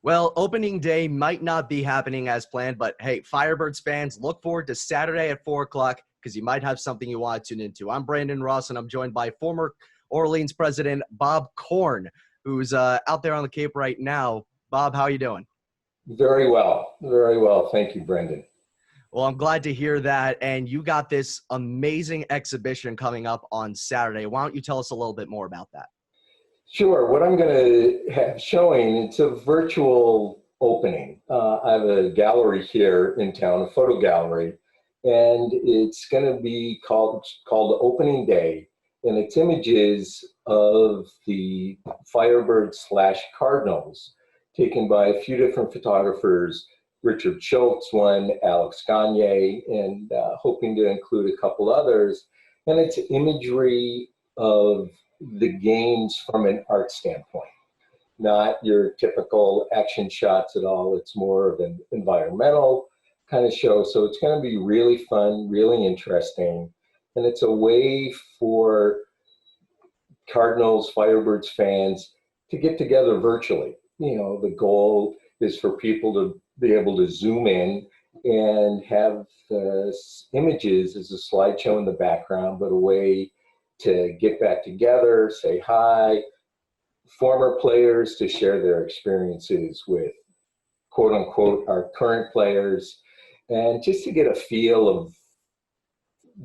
Well, opening day might not be happening as planned, but hey, Firebirds fans, look forward to Saturday at 4 o'clock because you might have something you want to tune into. I'm Brandon Ross, and I'm joined by former Orleans president Bob Korn, who's out there on the Cape right now. Bob, how are you doing? Very well. Very well. Thank you, Brendan. Well, I'm glad to hear that. And you got this amazing exhibition coming up on Saturday. Why don't you tell us a little bit more about that? Sure. What I'm going to have showing, it's a virtual opening. I have a gallery here in town, a photo gallery, and it's going to be called Opening Day. And it's images of the Firebirds / Cardinals taken by a few different photographers. Richard Schultz, one, Alex Gagne, and hoping to include a couple others. And it's imagery of the games from an art standpoint, not your typical action shots at all. It's more of an environmental kind of show. So it's going to be really fun, really interesting. And it's a way for Cardinals, Firebirds fans to get together virtually. You know, the goal is for people to be able to zoom in and have the images as a slideshow in the background, but a way to get back together, say hi, former players to share their experiences with quote unquote our current players, and just to get a feel of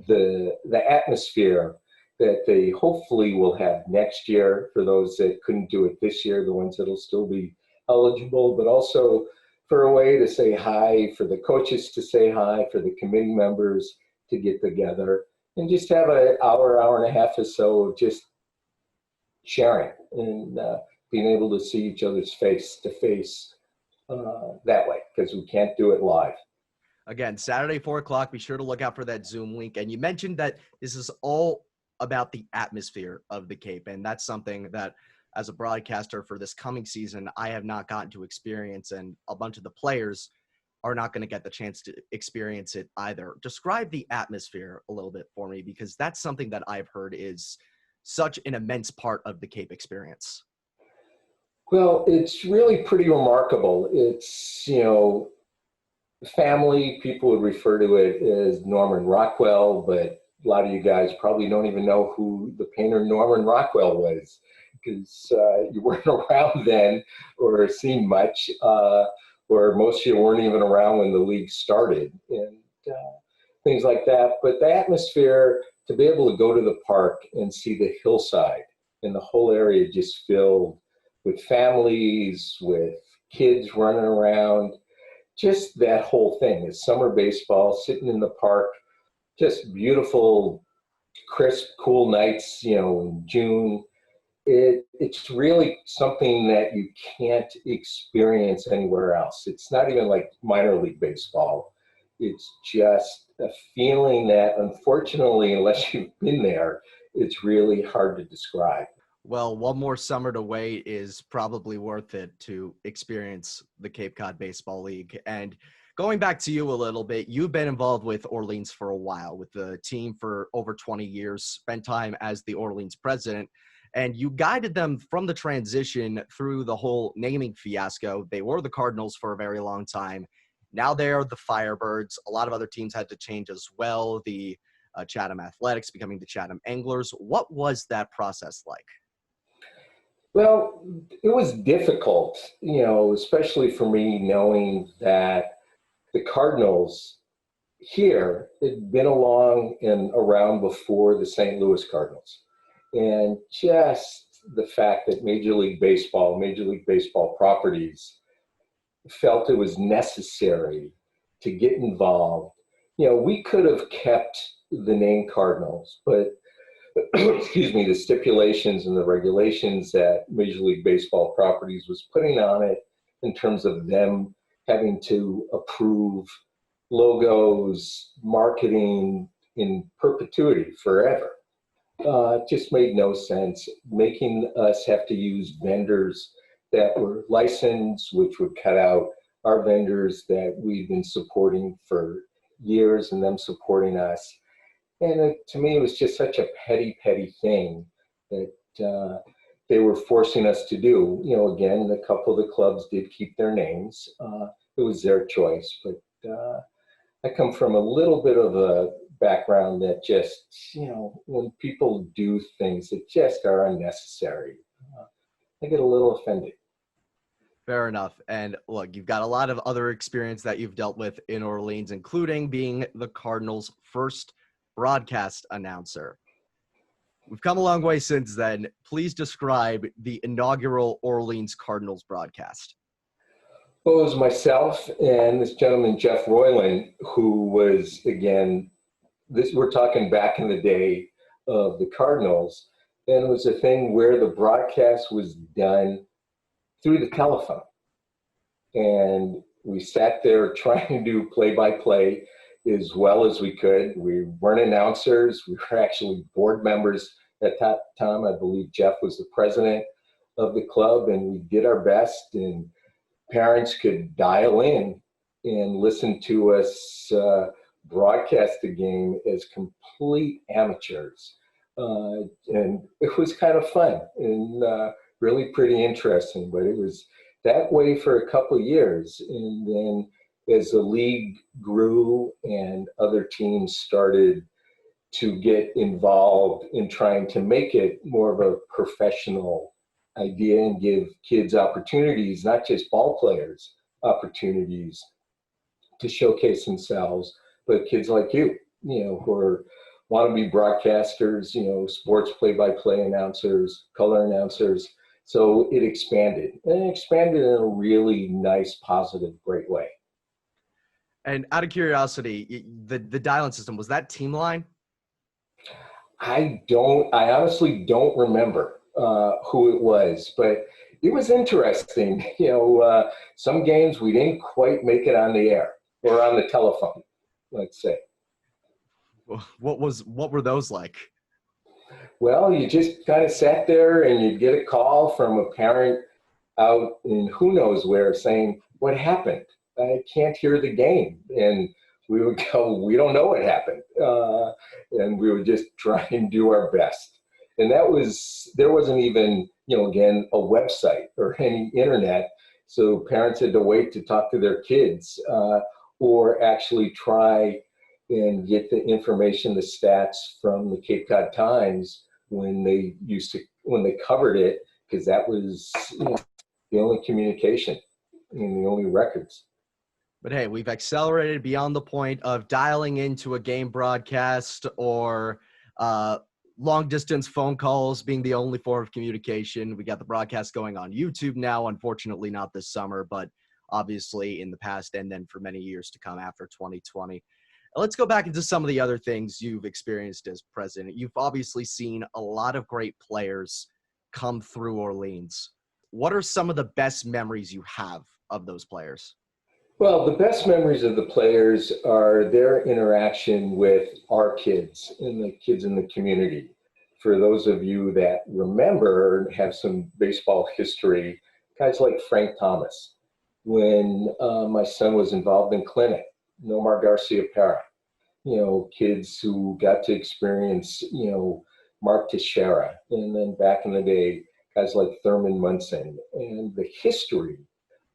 the atmosphere that they hopefully will have next year for those that couldn't do it this year, the ones that'll still be eligible, but also for a way to say hi, for the coaches to say hi, for the committee members to get together and just have an hour and a half or so of just sharing and being able to see each other's face to face that way, because we can't do it live. Again, Saturday, 4 o'clock, be sure to look out for that Zoom link. And you mentioned that this is all about the atmosphere of the Cape, and that's something that as a broadcaster for this coming season, I have not gotten to experience, and a bunch of the players are not going to get the chance to experience it either. Describe the atmosphere a little bit for me, because that's something that I've heard is such an immense part of the Cape experience. Well, it's really pretty remarkable. It's, you know, family, people would refer to it as Norman Rockwell, but a lot of you guys probably don't even know who the painter Norman Rockwell was, because you weren't around then or seen much, or most of you weren't even around when the league started, and things like that. But the atmosphere, to be able to go to the park and see the hillside and the whole area just filled with families, with kids running around, just that whole thing. It's summer baseball, sitting in the park, just beautiful, crisp, cool nights, you know, in June. It's really something that you can't experience anywhere else. It's not even like minor league baseball. It's just a feeling that, unfortunately, unless you've been there, it's really hard to describe. Well, one more summer to wait is probably worth it to experience the Cape Cod Baseball League. And going back to you a little bit, you've been involved with Orleans for a while, with the team for over 20 years, spent time as the Orleans president, and you guided them from the transition through the whole naming fiasco. They were the Cardinals for a very long time. Now they are the Firebirds. A lot of other teams had to change as well, the Chatham Athletics becoming the Chatham Anglers. What was that process like? Well, it was difficult, you know, especially for me, knowing that the Cardinals here had been along and around before the St. Louis Cardinals. And just the fact that Major League Baseball properties felt it was necessary to get involved. You know, we could have kept the name Cardinals, but excuse me, the stipulations and the regulations that Major League Baseball properties was putting on it in terms of them having to approve logos, marketing in perpetuity forever. Just made no sense, making us have to use vendors that were licensed, which would cut out our vendors that we've been supporting for years and them supporting us. And to me, it was just such a petty thing that they were forcing us to do. Again, a couple of the clubs did keep their names. It was their choice, but I come from a little bit of a background that just, when people do things that just are unnecessary, I get a little offended. Fair enough. And look, you've got a lot of other experience that you've dealt with in Orleans, including being the Cardinals' first broadcast announcer. We've come a long way since then. Please describe the inaugural Orleans Cardinals broadcast. Well, it was myself and this gentleman, Jeff Royland, who was, again, we're talking back in the day of the Cardinals, and it was a thing where the broadcast was done through the telephone. And we sat there trying to do play-by-play as well as we could. We weren't announcers. We were actually board members at that time. I believe Jeff was the president of the club, and we did our best. And parents could dial in and listen to us broadcast the game as complete amateurs. And it was kind of fun and really pretty interesting, but it was that way for a couple of years. And then as the league grew and other teams started to get involved in trying to make it more of a professional idea and give kids opportunities, not just ball players, opportunities to showcase themselves, but kids like you, who want to be broadcasters, sports play-by-play announcers, color announcers. So it expanded, and it expanded in a really nice, positive, great way. And out of curiosity, the dial-in system, was that team line? I honestly don't remember who it was, but it was interesting. Some games we didn't quite make it on the air or on the telephone, let's say. What were those like? Well, you just kind of sat there and you'd get a call from a parent out in who knows where saying, "What happened? I can't hear the game." And we would go, "We don't know what happened." And we would just try and do our best. And there wasn't even, again, a website or any internet. So parents had to wait to talk to their kids or actually try and get the information, the stats from the Cape Cod Times when they covered it, because that was the only communication and the only records. But hey, we've accelerated beyond the point of dialing into a game broadcast or long distance phone calls being the only form of communication. We got the broadcast going on YouTube now, unfortunately not this summer, but obviously in the past and then for many years to come after 2020. Let's go back into some of the other things you've experienced as president. You've obviously seen a lot of great players come through Orleans. What are some of the best memories you have of those players? Well, the best memories of the players are their interaction with our kids and the kids in the community. For those of you that remember and have some baseball history, guys like Frank Thomas, when my son was involved in clinic, Nomar Garcia-Parra, kids who got to experience, Mark Teixeira, and then back in the day, guys like Thurman Munson, and the history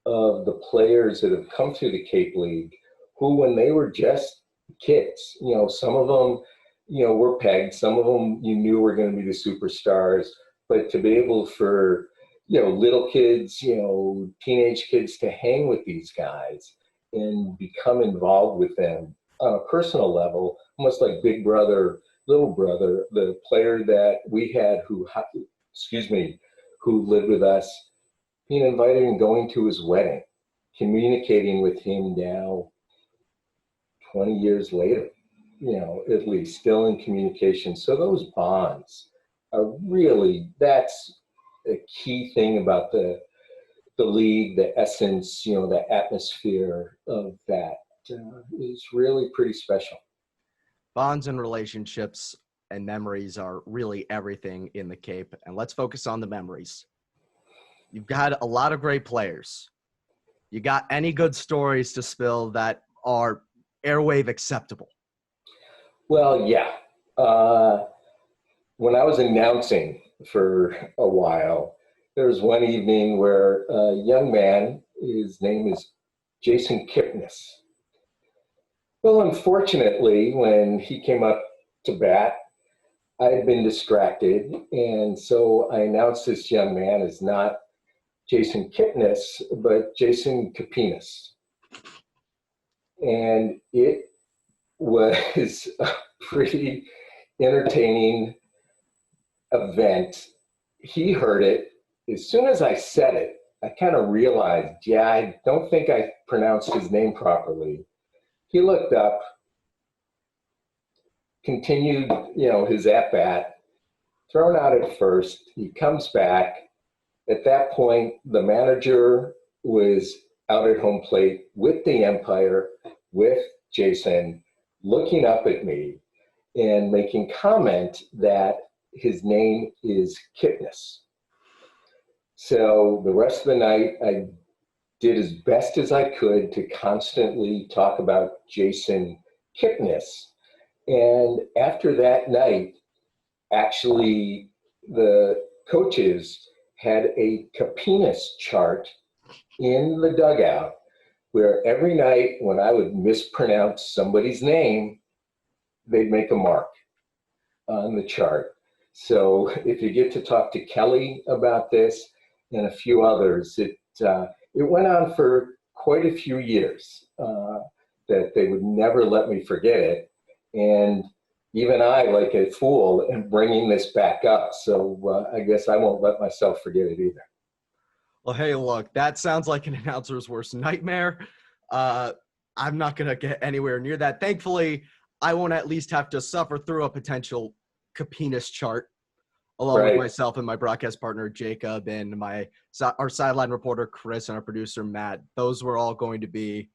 of the players that have come through the Cape League, who when they were just kids, some of them, were pegged, some of them you knew were going to be the superstars, but to be able for, little kids, teenage kids to hang with these guys and become involved with them on a personal level, almost like big brother, little brother. The player that we had who lived with us, being invited and going to his wedding, communicating with him now 20 years later, at least still in communication. So those bonds are really, that's a key thing about the league, the essence, the atmosphere of that is really pretty special. Bonds and relationships and memories are really everything in the Cape. And let's focus on the memories. You've got a lot of great players. You got any good stories to spill that are airwave acceptable? Well, yeah. When I was announcing for a while. There was one evening where a young man, his name is Jason Kipnis. Well, unfortunately, when he came up to bat, I had been distracted, and so I announced this young man as not Jason Kipnis, but Jason Kapinas. And it was a pretty entertaining event. He heard it. As soon as I said it, I kind of realized, yeah, I don't think I pronounced his name properly. He looked up, continued, his at-bat, thrown out at first. He comes back. At that point, the manager was out at home plate with the umpire, with Jason, looking up at me and making comment that his name is Kipnis. So the rest of the night, I did as best as I could to constantly talk about Jason Kipnis. And after that night, actually, the coaches had a Kapinas chart in the dugout where every night when I would mispronounce somebody's name, they'd make a mark on the chart. So if you get to talk to Kelly about this and a few others, it went on for quite a few years that they would never let me forget it. And even I, like a fool, am bringing this back up. So I guess I won't let myself forget it either. Well, hey, look, that sounds like an announcer's worst nightmare. I'm not going to get anywhere near that. Thankfully, I won't at least have to suffer through a potential Kapinas chart, along with myself and my broadcast partner, Jacob, and our sideline reporter, Chris, and our producer, Matt. Those were all going to be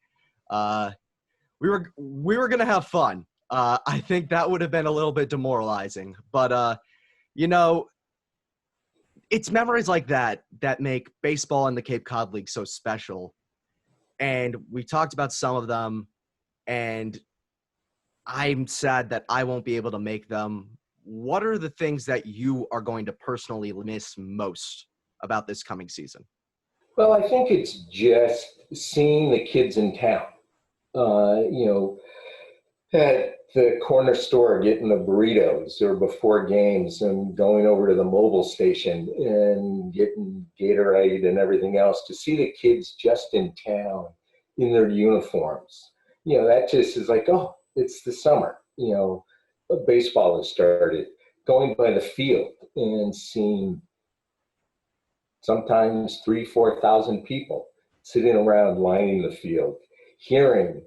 we were going to have fun. I think that would have been a little bit demoralizing. But, it's memories like that make baseball and the Cape Cod League so special. And we talked about some of them, and I'm sad that I won't be able to make them. What are the things that you are going to personally miss most about this coming season? Well, I think it's just seeing the kids in town. At the corner store getting the burritos or before games and going over to the mobile station and getting Gatorade and everything else, to see the kids just in town in their uniforms. That just is like, oh, it's the summer. Baseball has started. Going by the field and seeing sometimes 3,000-4,000 people sitting around lining the field, hearing,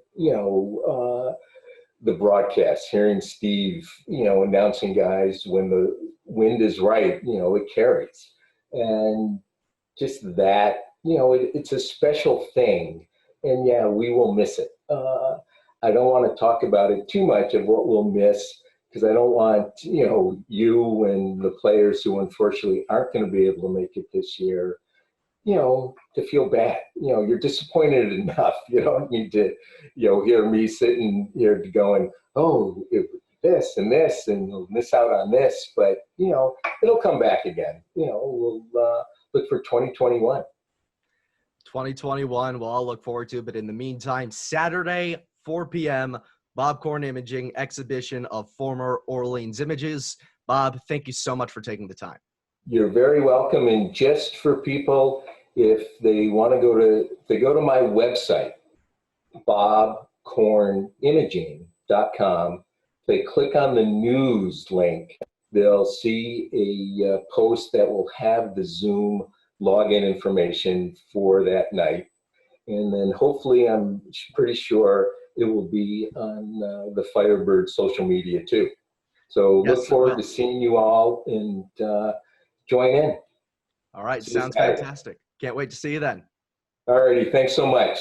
the broadcast, hearing Steve, announcing guys when the wind is right, it carries. And just that, it's a special thing. And yeah, we will miss it. I don't want to talk about it too much of what we'll miss, because I don't want, you and the players who unfortunately aren't going to be able to make it this year, to feel bad. You're disappointed enough. You don't need to, hear me sitting here going, oh, this and this, and we'll miss out on this. But, it'll come back again. We'll look for 2021. 2021, we'll all look forward to. But in the meantime, Saturday, 4 p.m., Bob Korn Imaging exhibition of former Orleans images. Bob, thank you so much for taking the time. You're very welcome. And just for people, if they want to go to my website, bobkornimaging.com. They click on the news link, they'll see a post that will have the Zoom login information for that night. And then hopefully, I'm pretty sure it will be on the Firebird social media too. So yes, look forward to seeing you all and join in. All right, sounds fantastic. Can't wait to see you then. All righty, thanks so much.